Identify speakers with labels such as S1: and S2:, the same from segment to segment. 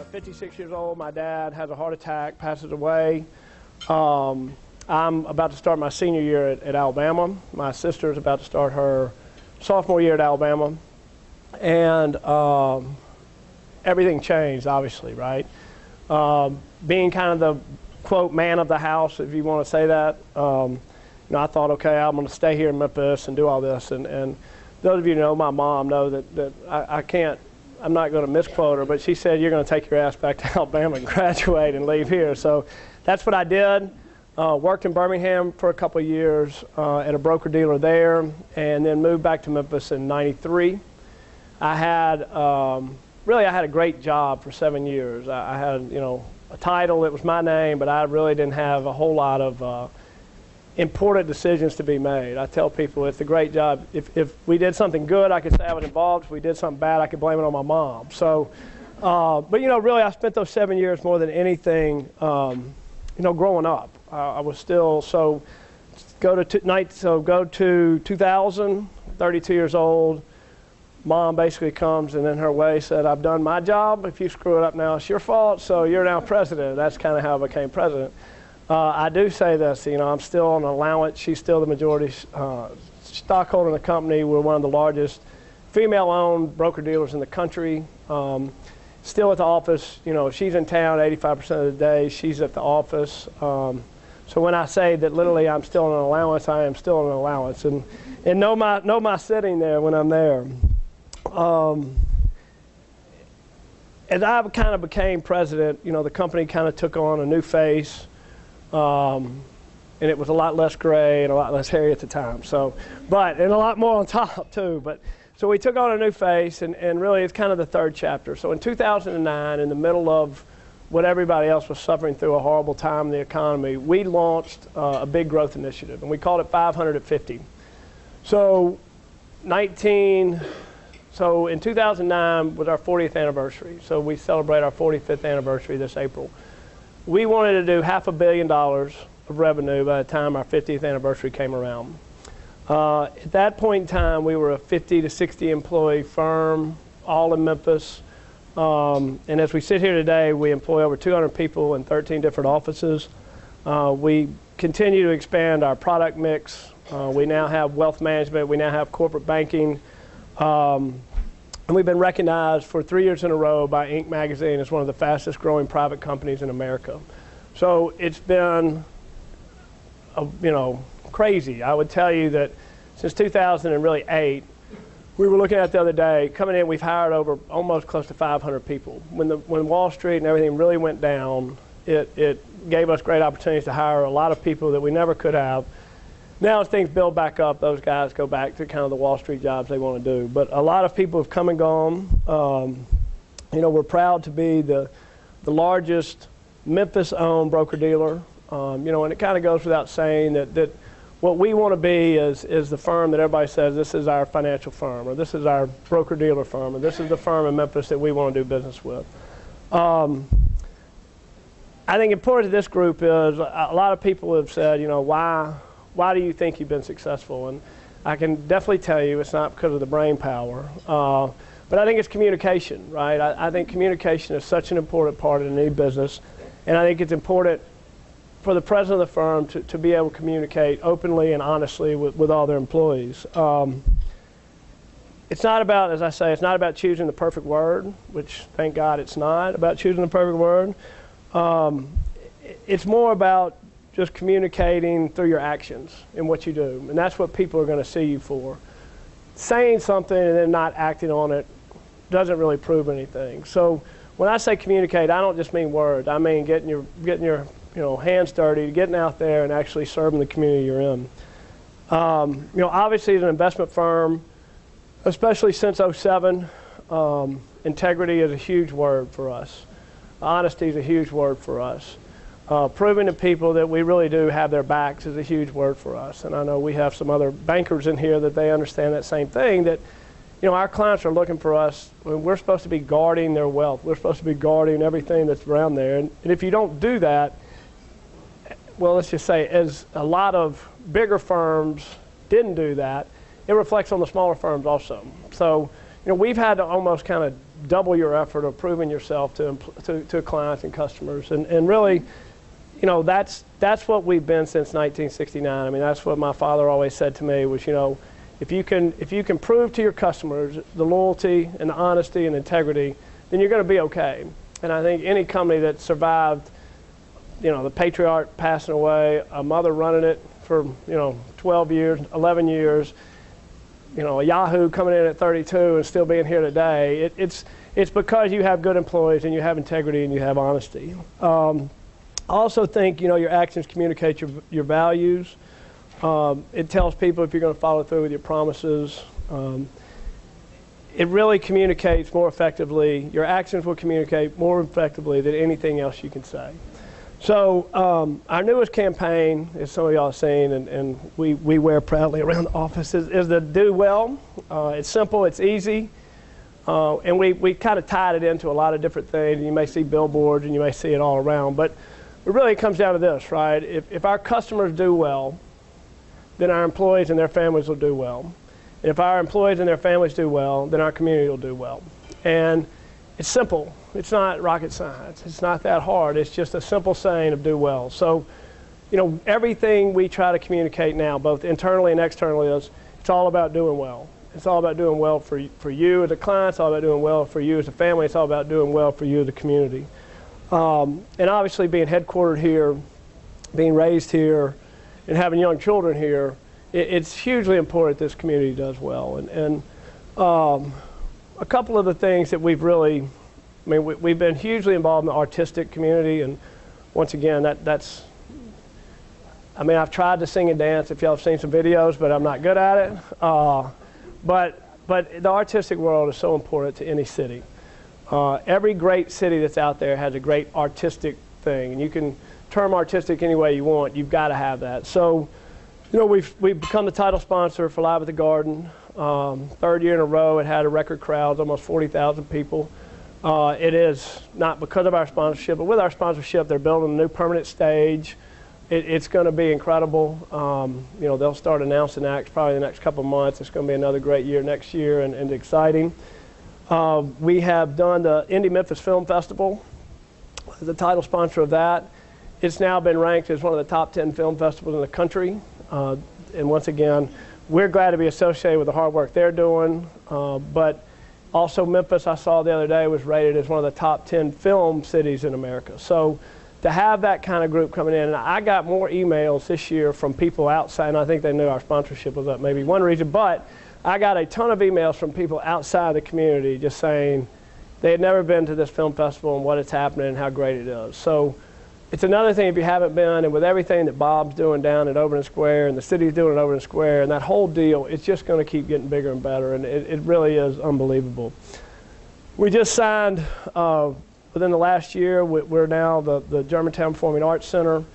S1: 56 years old. My dad has a heart attack, passes away. I'm about to start my senior year at Alabama. My sister is about to start her sophomore year at Alabama. And everything changed, obviously, right? Being kind of the, quote, man of the house, if you want to say that, I thought, okay, I'm going to stay here in Memphis and do all this. And those of you who know my mom know that I can't, I'm not going to misquote her, but she said, you're going to take your ass back to Alabama and graduate and leave here. So that's what I did. Worked in Birmingham for a couple of years at a broker-dealer there, and then moved back to Memphis in '93. I had a great job for 7 years. I had, a title that was my name, but I really didn't have a whole lot of important decisions to be made. I tell people it's a great job. If we did something good, I could say I was involved. If we did something bad, I could blame it on my mom. So, but really, I spent those 7 years more than anything, growing up. I was still, go to 2000, 32 years old. Mom basically comes and in her way said, I've done my job. If you screw it up now, it's your fault. So you're now president. That's kind of how I became president. I do say this, I'm still on an allowance. She's still the majority stockholder in the company. We're one of the largest female-owned broker-dealers in the country. Still at the office. She's in town 85% of the day. She's at the office. So when I say that literally I'm still on an allowance, I am still on an allowance. And know my sitting there when I'm there. As I kind of became president, the company kind of took on a new face. And it was a lot less gray and a lot less hairy at the time. And a lot more on top too. So we took on a new face, and really it's kind of the third chapter. So in 2009, in the middle of what everybody else was suffering through, a horrible time in the economy, we launched a big growth initiative, and we called it 500 at 50. So in 2009 was our 40th anniversary. So we celebrate our 45th anniversary this April. We wanted to do $500 million of revenue by the time our 50th anniversary came around. At that point in time, we were a 50 to 60 employee firm, all in Memphis. And as we sit here today, we employ over 200 people in 13 different offices. We continue to expand our product mix. We now have wealth management. We now have corporate banking. And we've been recognized for 3 years in a row by Inc. magazine as one of the fastest growing private companies in America. So it's been, crazy. I would tell you that since 2008, we were looking at the other day, coming in, we've hired over almost close to 500 people. When Wall Street and everything really went down, it gave us great opportunities to hire a lot of people that we never could have. Now as things build back up, those guys go back to kind of the Wall Street jobs they want to do. But a lot of people have come and gone. We're proud to be the largest Memphis-owned broker-dealer. And it kind of goes without saying that what we want to be is the firm that everybody says, this is our financial firm, or this is our broker-dealer firm, or this is the firm in Memphis that we want to do business with. I think important to this group is a lot of people have said, why do you think you've been successful? And I can definitely tell you it's not because of the brain power, but I think it's communication, right? I think communication is such an important part of any business, and I think it's important for the president of the firm to be able to communicate openly and honestly with all their employees. It's not about, as I say, it's not about choosing the perfect word, which thank God it's not about choosing the perfect word. It's more about just communicating through your actions and what you do. And that's what people are going to see you for. Saying something and then not acting on it doesn't really prove anything. So when I say communicate, I don't just mean words. I mean getting your hands dirty, getting out there and actually serving the community you're in. Obviously as an investment firm, especially since '07, integrity is a huge word for us. Honesty is a huge word for us. Proving to people that we really do have their backs is a huge word for us. And I know we have some other bankers in here that they understand that same thing, that our clients are looking for us. We're supposed to be guarding their wealth. We're supposed to be guarding everything that's around there. And if you don't do that, well, let's just say, as a lot of bigger firms didn't do that, it reflects on the smaller firms also. So, we've had to almost kind of double your effort of proving yourself to clients and customers. And really, you know, that's what we've been since 1969. I mean, that's what my father always said to me was, you know, if you can prove to your customers the loyalty and the honesty and integrity, then you're going to be okay. And I think any company that survived, you know, the patriarch passing away, a mother running it for, you know, 12 years, 11 years, you know, a Yahoo coming in at 32 and still being here today, it's because you have good employees and you have integrity and you have honesty. I also think, you know, your actions communicate your values. It tells people if you're going to follow through with your promises. It really communicates more effectively. Your actions will communicate more effectively than anything else you can say. So our newest campaign, as some of y'all have seen, and we wear proudly around the office, is the Do Well. It's simple, it's easy, and we kind of tied it into a lot of different things. You may see billboards and you may see it all around, but it really comes down to this, right? If our customers do well, then our employees and their families will do well. And if our employees and their families do well, then our community will do well. And it's simple. It's not rocket science. It's not that hard. It's just a simple saying of do well. So, you know, everything we try to communicate now, both internally and externally, it's all about doing well. It's all about doing well for you as a client. It's all about doing well for you as a family. It's all about doing well for you as a community. And obviously being headquartered here, being raised here, and having young children here, it's hugely important this community does well. And a couple of the things that we've really, I mean, we've been hugely involved in the artistic community, and once again, that's, I mean, I've tried to sing and dance if y'all have seen some videos, but I'm not good at it. But the artistic world is so important to any city. Every great city that's out there has a great artistic thing, and you can term artistic any way you want. You've got to have that. So, you know, we've become the title sponsor for Live at the Garden. Third year in a row, it had a record crowd, almost 40,000 people. It is not because of our sponsorship, but with our sponsorship, they're building a new permanent stage. It's going to be incredible. You know, they'll start announcing acts probably the next couple of months. It's going to be another great year next year and exciting. We have done the Indie Memphis Film Festival, the title sponsor of that. It's now been ranked as one of the top 10 film festivals in the country. And once again, we're glad to be associated with the hard work they're doing. But also Memphis, I saw the other day, was rated as one of the top 10 film cities in America. So to have that kind of group coming in, and I got more emails this year from people outside, and I think they knew our sponsorship was up, maybe one reason, but I got a ton of emails from people outside the community just saying they had never been to this film festival and what is happening and how great it is. So it's another thing if you haven't been, and with everything that Bob's doing down at Overton Square and the city's doing at Overton Square and that whole deal, it's just going to keep getting bigger and better, and it really is unbelievable. We just signed, within the last year, we're now the Germantown Performing Arts Center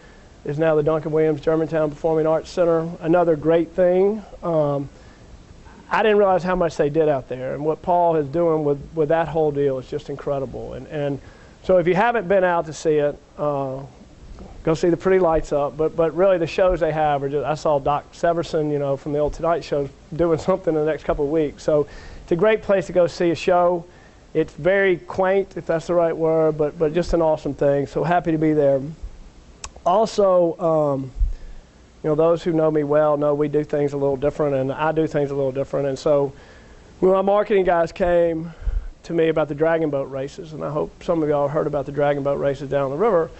S1: is now the Duncan-Williams Germantown Performing Arts Center. Another great thing. I didn't realize how much they did out there, and what Paul is doing with that whole deal is just incredible. And so if you haven't been out to see it, go see the pretty lights up. But really the shows they have are just, I saw Doc Severson, you know, from the old Tonight Show doing something in the next couple of weeks. So it's a great place to go see a show. It's very quaint, if that's the right word, but just an awesome thing. So happy to be there. Also, you know, those who know me well know we do things a little different, and I do things a little different. And so when my marketing guys came to me about the dragon boat races, and I hope some of y'all heard about the dragon boat races down the river,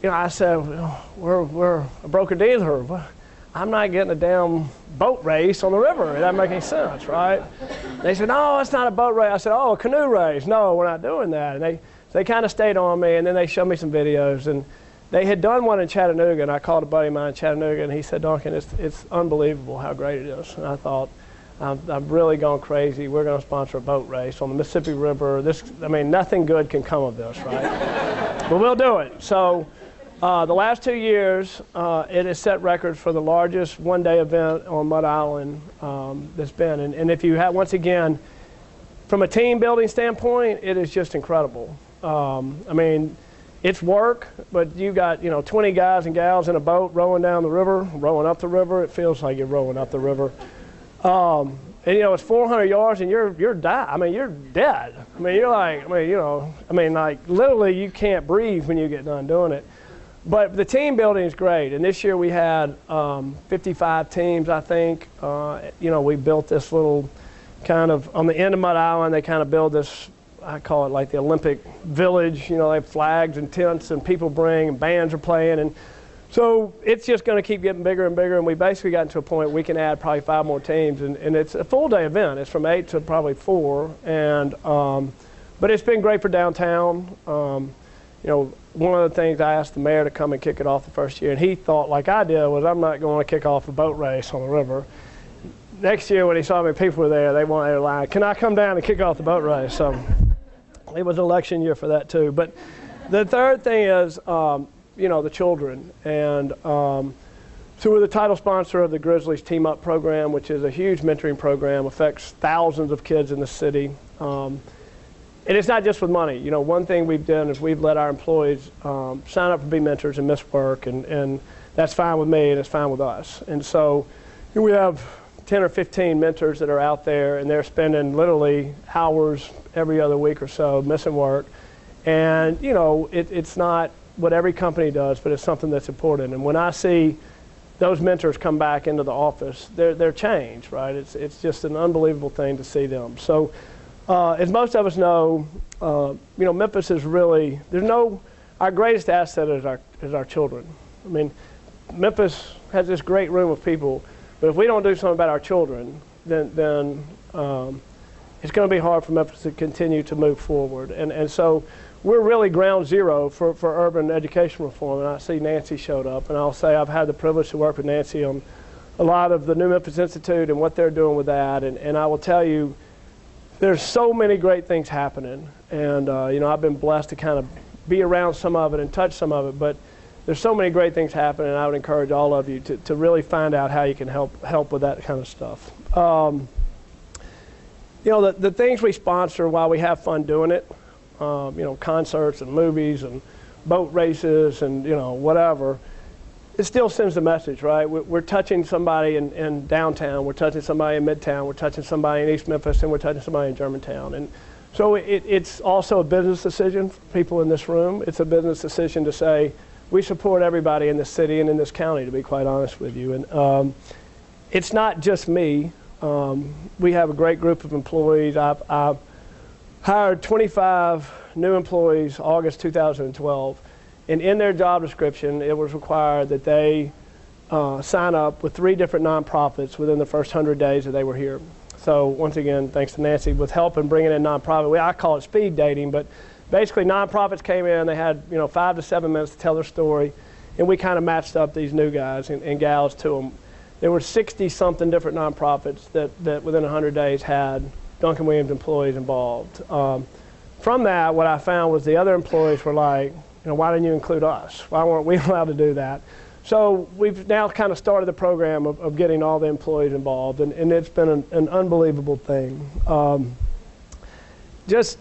S1: you know, I said, well, we're a broker-dealer. I'm not getting a damn boat race on the river. It doesn't make any sense, right? They said, no, it's not a boat race. I said, oh, a canoe race. No, we're not doing that. And they kind of stayed on me, and then they showed me some videos. And they had done one in Chattanooga, and I called a buddy of mine in Chattanooga, and he said, Duncan, it's unbelievable how great it is. And I thought, I've really gone crazy. We're going to sponsor a boat race on the Mississippi River. I mean, nothing good can come of this, right? But we'll do it. So the last 2 years, it has set records for the largest one-day event on Mud Island that's been. And if you have, once again, from a team building standpoint, it is just incredible. I mean, it's work, but you got, you know, 20 guys and gals in a boat rowing down the river, rowing up the river. It feels like you're rowing up the river. And you know, it's 400 yards and you're dead. I mean, you're dead. I mean, you're like, like literally you can't breathe when you get done doing it. But the team building is great. And this year we had 55 teams, I think. You know, we built this little kind of, on the end of Mud Island, they kind of build this, I call it like the Olympic Village. You know, they have flags and tents and people bring and bands are playing. And so it's just going to keep getting bigger and bigger. And we basically gotten to a point we can add probably 5 more teams. And it's a full day event. It's from 8 to probably 4. And, but it's been great for downtown. You know, one of the things I asked the mayor to come and kick it off the first year, and he thought like I did, was I'm not going to kick off a boat race on the river. Next year when he saw how many people were there, they wanted to line, can I come down and kick off the boat race? So it was election year for that too. But the third thing is, you know, the children. And so we're the title sponsor of the Grizzlies Team Up program, which is a huge mentoring program, affects thousands of kids in the city. And it's not just with money. You know, one thing we've done is we've let our employees sign up to be mentors and miss work, and that's fine with me and it's fine with us. And so we have 10 or 15 mentors that are out there, and they're spending literally hours every other week or so missing work. And, you know, it's not what every company does, but it's something that's important. And when I see those mentors come back into the office, they're changed, right? It's just an unbelievable thing to see them. So as most of us know, you know, Memphis is really, our greatest asset is our children. I mean, Memphis has this great room of people, but if we don't do something about our children, then it's going to be hard for Memphis to continue to move forward. And so we're really ground zero for urban education reform. And I see Nancy showed up, and I'll say I've had the privilege to work with Nancy on a lot of the new Memphis Institute and what they're doing with that. And I will tell you, there's so many great things happening. And you know, I've been blessed to kind of be around some of it and touch some of it, but there's so many great things happening, and I would encourage all of you to really find out how you can help with that kind of stuff. You know, the things we sponsor while we have fun doing it, you know, concerts and movies and boat races and, you know, whatever, it still sends a message, right? We're touching somebody in downtown, we're touching somebody in Midtown, we're touching somebody in East Memphis, and we're touching somebody in Germantown. And so it's also a business decision for people in this room. It's a business decision to say, we support everybody in this city and in this county, to be quite honest with you. And it's not just me. We have a great group of employees. I've hired 25 new employees August 2012. And in their job description, it was required that they sign up with 3 different nonprofits within the first 100 days that they were here. So once again, thanks to Nancy with help in bringing in nonprofit. I call it speed dating, but basically nonprofits came in, they had 5 to 7 minutes to tell their story, and we kind of matched up these new guys and gals to them. There were 60-something different nonprofits that within 100 days had Duncan-Williams employees involved. From that, what I found was the other employees were like, why didn't you include us? Why weren't we allowed to do that? So we've now kind of started the program of getting all the employees involved, and it's been an unbelievable thing. As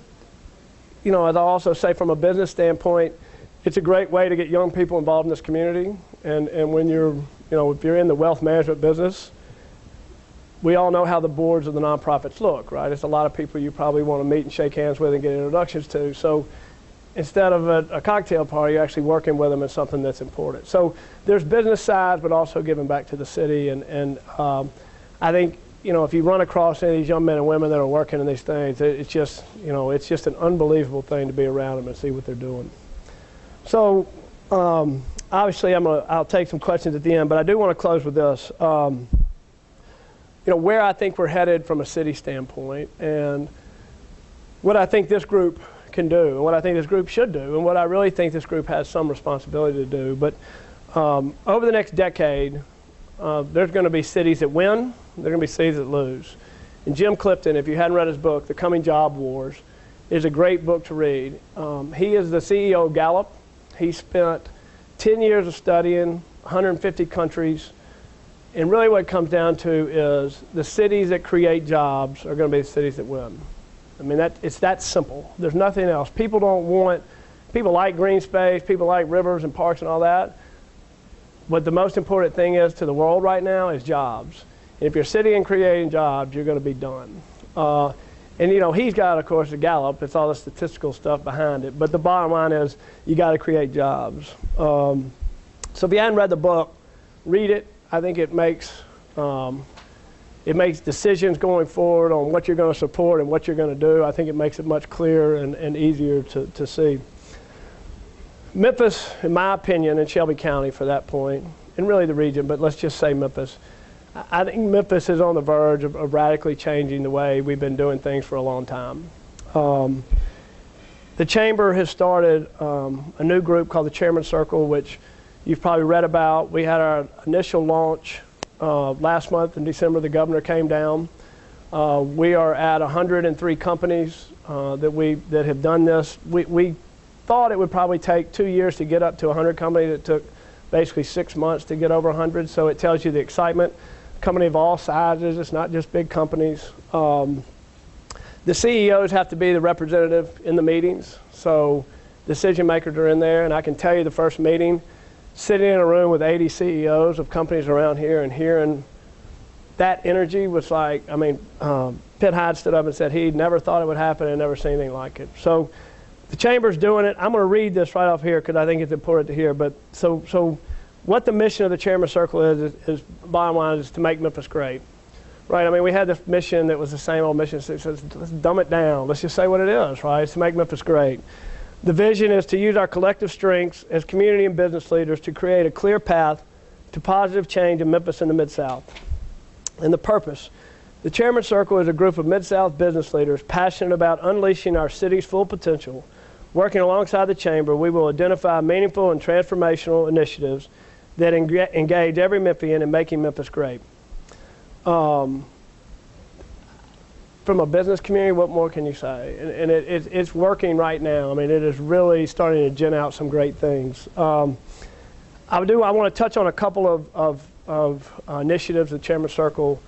S1: I also say from a business standpoint, it's a great way to get young people involved in this community. And when you're, if you're in the wealth management business, we all know how the boards of the nonprofits look, right? It's a lot of people you probably want to meet and shake hands with and get introductions to. So instead of a cocktail party, you're actually working with them in something that's important. So there's business sides, but also giving back to the city. And I think, if you run across any of these young men and women that are working in these things, it's just, it's just an unbelievable thing to be around them and see what they're doing. So obviously I'll take some questions at the end, but I do want to close with this. Where I think we're headed from a city standpoint, and what I think this group can do, and what I think this group should do, and what I really think this group has some responsibility to do. But over the next decade, there's going to be cities that win, there are going to be cities that lose. And Jim Clifton, if you hadn't read his book, The Coming Job Wars, is a great book to read. He is the CEO of Gallup. He spent 10 years of studying 150 countries. And really what it comes down to is the cities that create jobs are going to be the cities that win. I mean, it's that simple. There's nothing else. People like green space, people like rivers and parks and all that. But the most important thing is to the world right now is jobs. And if you're sitting and creating jobs, you're going to be done. And you know, he's got, of course, the Gallup. It's all the statistical stuff behind it. But the bottom line is, you got to create jobs. So if you hadn't read the book, read it. I think it makes decisions going forward on what you're going to support and what you're going to do. I think it makes it much clearer and easier to see. Memphis, in my opinion, and Shelby County for that point, and really the region, but let's just say Memphis. I think Memphis is on the verge of radically changing the way we've been doing things for a long time. The Chamber has started a new group called the Chairman's Circle, which you've probably read about. We had our initial launch last month in December. The governor came down. We are at 103 companies that have done this. We thought it would probably take 2 years to get up to 100 companies. It took basically 6 months to get over 100, so it tells you the excitement. Company of all sizes, it's not just big companies. The CEOs have to be the representative in the meetings, so decision makers are in there, and I can tell you the first meeting, sitting in a room with 80 CEOs of companies around here and hearing that energy was like, I mean, Pitt Hyde stood up and said he never thought it would happen and never seen anything like it. So the Chamber's doing it. I'm going to read this right off here because I think it's important to hear. But so what the mission of the Chairman's Circle is bottom line, is to make Memphis great. Right? I mean, we had this mission that was the same old mission. So it says, let's dumb it down. Let's just say what it is, right? It's to make Memphis great. The vision is to use our collective strengths as community and business leaders to create a clear path to positive change in Memphis and the Mid-South. And the purpose. The Chairman's Circle is a group of Mid-South business leaders passionate about unleashing our city's full potential. Working alongside the Chamber, we will identify meaningful and transformational initiatives that engage every Memphian in making Memphis great. From a business community, what more can you say? And it's working right now. I mean, it is really starting to gen out some great things. I want to touch on a couple of initiatives the Chairman's Circle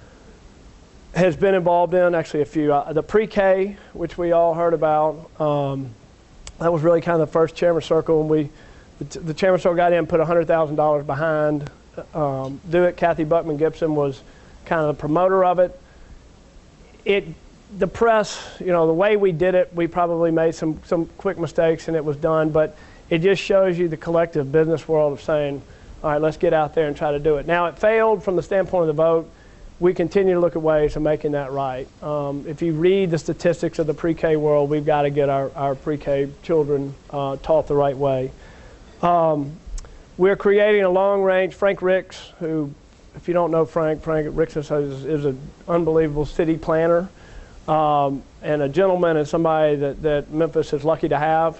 S1: has been involved in, actually a few. The pre-K, which we all heard about, that was really kind of the first Chairman's Circle, and the Chairman's Circle got in and put $100,000 behind do it. Kathy Buckman Gibson was kind of the promoter of it. The press, you know, the way we did it, we probably made some quick mistakes and it was done, but it just shows you the collective business world of saying, all right, let's get out there and try to do it. Now, it failed from the standpoint of the vote. We continue to look at ways of making that right. If you read the statistics of the pre-K world, we've got to get our pre-K children taught the right way. We're creating a long-range, Frank Ricks, who, if you don't know Frank Ricks is an unbelievable city planner and a gentleman and somebody that Memphis is lucky to have.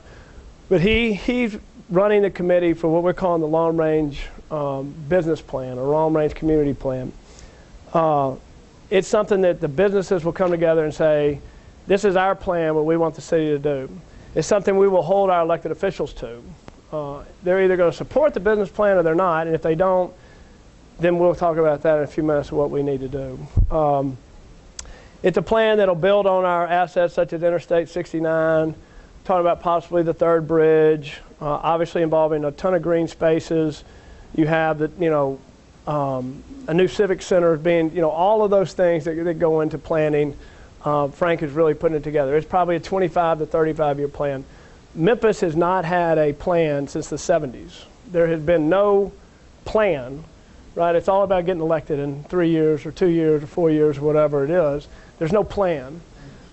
S1: But he's running the committee for what we're calling the long-range business plan, or long-range community plan. It's something that the businesses will come together and say, this is our plan, what we want the city to do. It's something we will hold our elected officials to. They're either going to support the business plan or they're not, and if they don't, then we'll talk about that in a few minutes of what we need to do. It's a plan that'll build on our assets such as Interstate 69, talking about possibly the third bridge, obviously involving a ton of green spaces. You have the, you know, a new civic center being, you know, all of those things that go into planning. Frank is really putting it together. It's probably a 25 to 35 year plan. Memphis has not had a plan since the 70s. There has been no plan, right? It's all about getting elected in 3 years or 2 years or 4 years or whatever it is. There's no plan.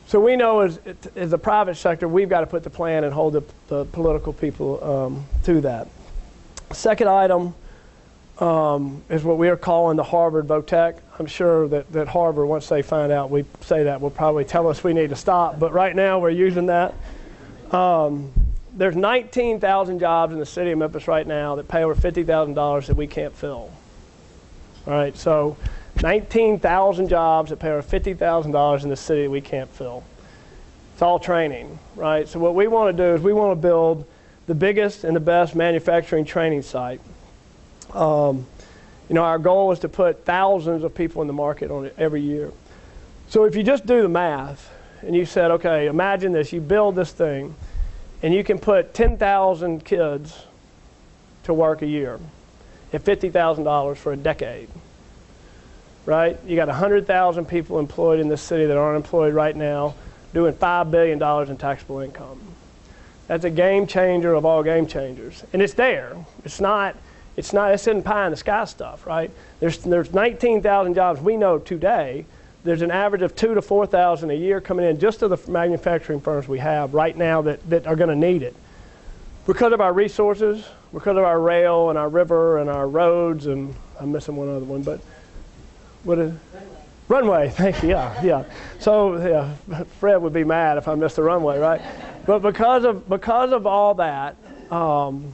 S1: So we know as the private sector, we've got to put the plan and hold the political people to that. Second item is what we are calling the Harvard Votech. I'm sure that Harvard, once they find out we say that, will probably tell us we need to stop. But right now we're using that. There's 19,000 jobs in the city of Memphis right now that pay over $50,000 that we can't fill. All right, so 19,000 jobs that pay over $50,000 in the city that we can't fill. It's all training, right? So what we want to do is we want to build the biggest and the best manufacturing training site. You know, our goal is to put thousands of people in the market on it every year. So if you just do the math and you said, okay, imagine this, you build this thing and you can put 10,000 kids to work a year at $50,000 for a decade. right? You got 100,000 people employed in this city that aren't employed right now, doing $5 billion in taxable income. That's a game changer of all game changers. And it's there. This isn't pie in the sky stuff, right? There's 19,000 jobs we know today. There's an average of 2,000 to 4,000 a year coming in just to the manufacturing firms we have right now that are going to need it. Because of our resources, because of our rail and our river and our roads, and I'm missing one other one, but what is runway? Thank you. Yeah. So yeah, Fred would be mad if I missed the runway, right? But because of all that, and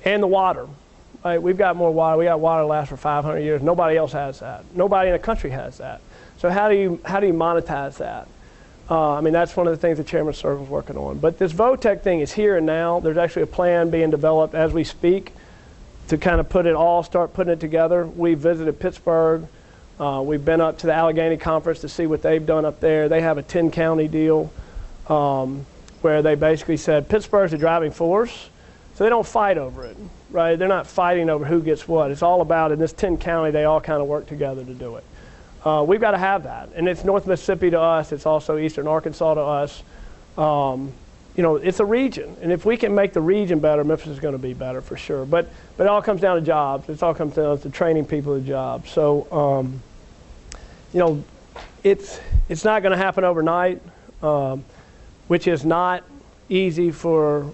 S1: the water, right? We've got more water. We got water that lasts for 500 years. Nobody else has that. Nobody in the country has that. So how do you monetize that? I mean, that's one of the things the Chairman's Circle is working on. But this VOTEC thing is here and now. There's actually a plan being developed as we speak to kind of start putting it together. We visited Pittsburgh. We've been up to the Allegheny Conference to see what they've done up there. They have a 10-county deal where they basically said Pittsburgh's a driving force, so they don't fight over it, right? They're not fighting over who gets what. It's all about, in this 10-county, they all kind of work together to do it. We've got to have that. And it's North Mississippi to us. It's also Eastern Arkansas to us. You know, it's a region. And if we can make the region better, Memphis is going to be better for sure. But it all comes down to jobs. It all comes down to training people to jobs. So, you know, it's not going to happen overnight, which is not easy for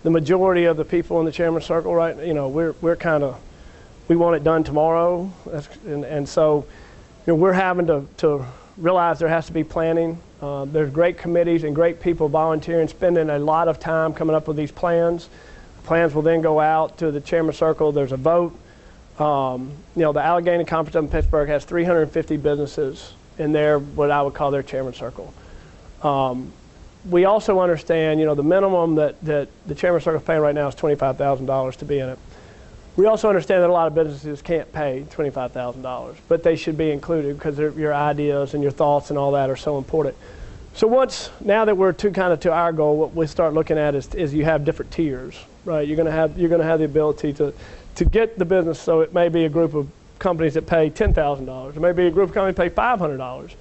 S1: the majority of the people in the Chairman's Circle, right? You know, we're kind of, we want it done tomorrow, and so, you know, we're having to realize there has to be planning. There's great committees and great people volunteering, spending a lot of time coming up with these plans. The plans will then go out to the Chairman's Circle. There's a vote. You know, the Allegheny Conference up in Pittsburgh has 350 businesses in their, what I would call their Chairman's Circle. We also understand, you know, the minimum that the Chairman's Circle is paying right now is $25,000 to be in it. We also understand that a lot of businesses can't pay $25,000, but they should be included because your ideas and your thoughts and all that are so important. So now that we're to our goal, what we start looking at is you have different tiers, right? You're going to have the ability to get the business. So it may be a group of companies that pay $10,000. It may be a group of companies that pay $500,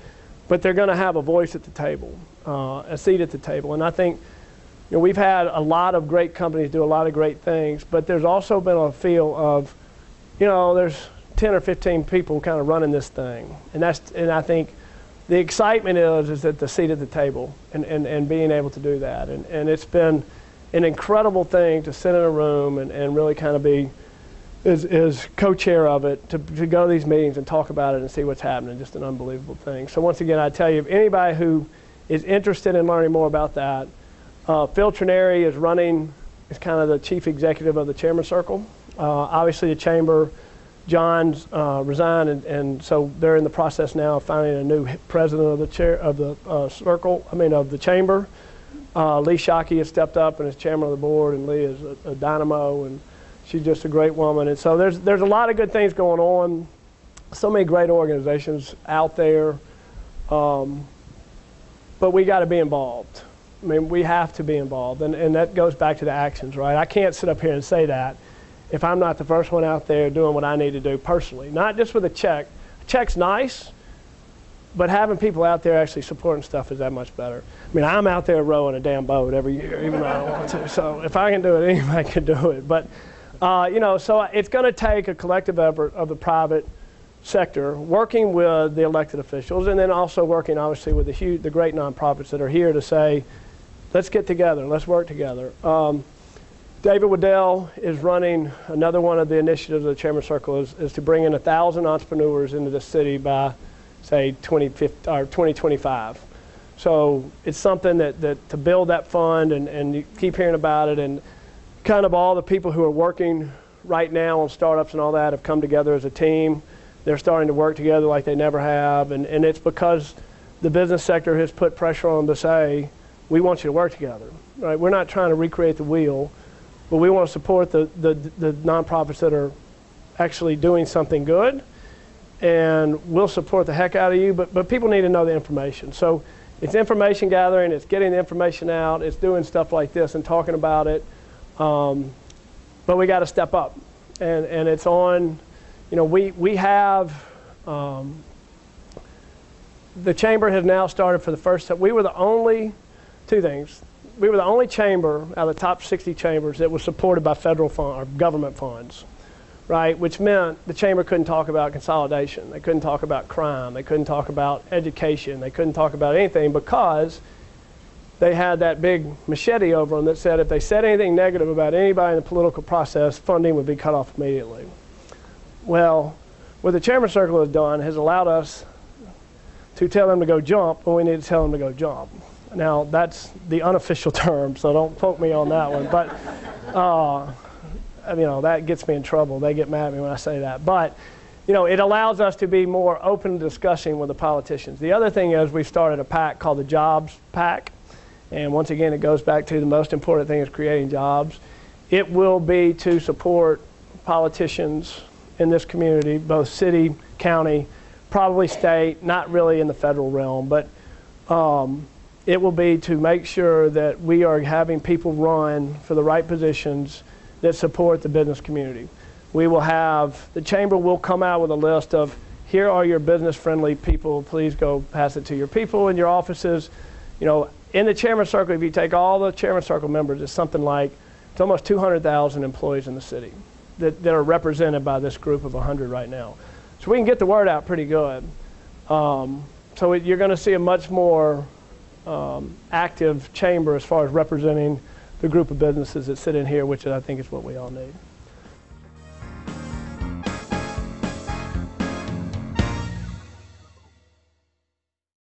S1: but they're going to have a voice at the table, a seat at the table. And I think, you know, we've had a lot of great companies do a lot of great things, but there's also been a feel of, you know, there's 10 or 15 people kind of running this thing. And I think the excitement is at the seat at the table and being able to do that. And it's been an incredible thing to sit in a room and really kind of be is co-chair of it, to go to these meetings and talk about it and see what's happening. Just an unbelievable thing. So once again, I tell you, if anybody who is interested in learning more about that, Phil Trineri is kind of the chief executive of the Chairman's Circle. Obviously, the chamber, John's resigned, and so they're in the process now of finding a new president of the of the chamber. Lee Shockey has stepped up and is chairman of the board, and Lee is a dynamo, and she's just a great woman. And so there's a lot of good things going on. So many great organizations out there, but we got to be involved. I mean, we have to be involved, and that goes back to the actions, right? I can't sit up here and say that if I'm not the first one out there doing what I need to do personally, not just with a check. A check's nice, but having people out there actually supporting stuff is that much better. I mean, I'm out there rowing a damn boat every year, even though I don't want to. So if I can do it, anybody can do it. But, you know, so it's going to take a collective effort of the private sector, working with the elected officials, and then also working, obviously, with the great nonprofits that are here to say, let's get together, let's work together. David Waddell is running another one of the initiatives of the Chairman's Circle is to bring in 1,000 entrepreneurs into the city by, say, 2025. So it's something that to build that fund, and you keep hearing about it, and kind of all the people who are working right now on startups and all that have come together as a team. They're starting to work together like they never have, and it's because the business sector has put pressure on them to say, we want you to work together, right? We're not trying to recreate the wheel, but we want to support the nonprofits that are actually doing something good, and we'll support the heck out of you, but people need to know the information. So it's information gathering, it's getting the information out, it's doing stuff like this and talking about it, but we got to step up, and it's on, you know, we have, the chamber has now started for the first time. We were the only, two things. We were the only chamber out of the top 60 chambers that was supported by federal fund, or government funds, right? Which meant the chamber couldn't talk about consolidation. They couldn't talk about crime. They couldn't talk about education. They couldn't talk about anything because they had that big machete over them that said if they said anything negative about anybody in the political process, funding would be cut off immediately. Well, what the Chairman's Circle has done has allowed us to tell them to go jump when we need to tell them to go jump. Now, that's the unofficial term, so don't poke me on that one. But, you know, that gets me in trouble. They get mad at me when I say that. But, you know, it allows us to be more open to discussing with the politicians. The other thing is we started a PAC called the Jobs PAC. And once again, it goes back to the most important thing is creating jobs. It will be to support politicians in this community, both city, county, probably state, not really in the federal realm, but it will be to make sure that we are having people run for the right positions that support the business community. We will have, the chamber will come out with a list of, here are your business-friendly people, please go pass it to your people in your offices. You know, in the Chairman's Circle, if you take all the Chairman's Circle members, it's something like, it's almost 200,000 employees in the city that are represented by this group of 100 right now. So we can get the word out pretty good. So you're going to see a much more active chamber as far as representing the group of businesses that sit in here, which I think is what we all need.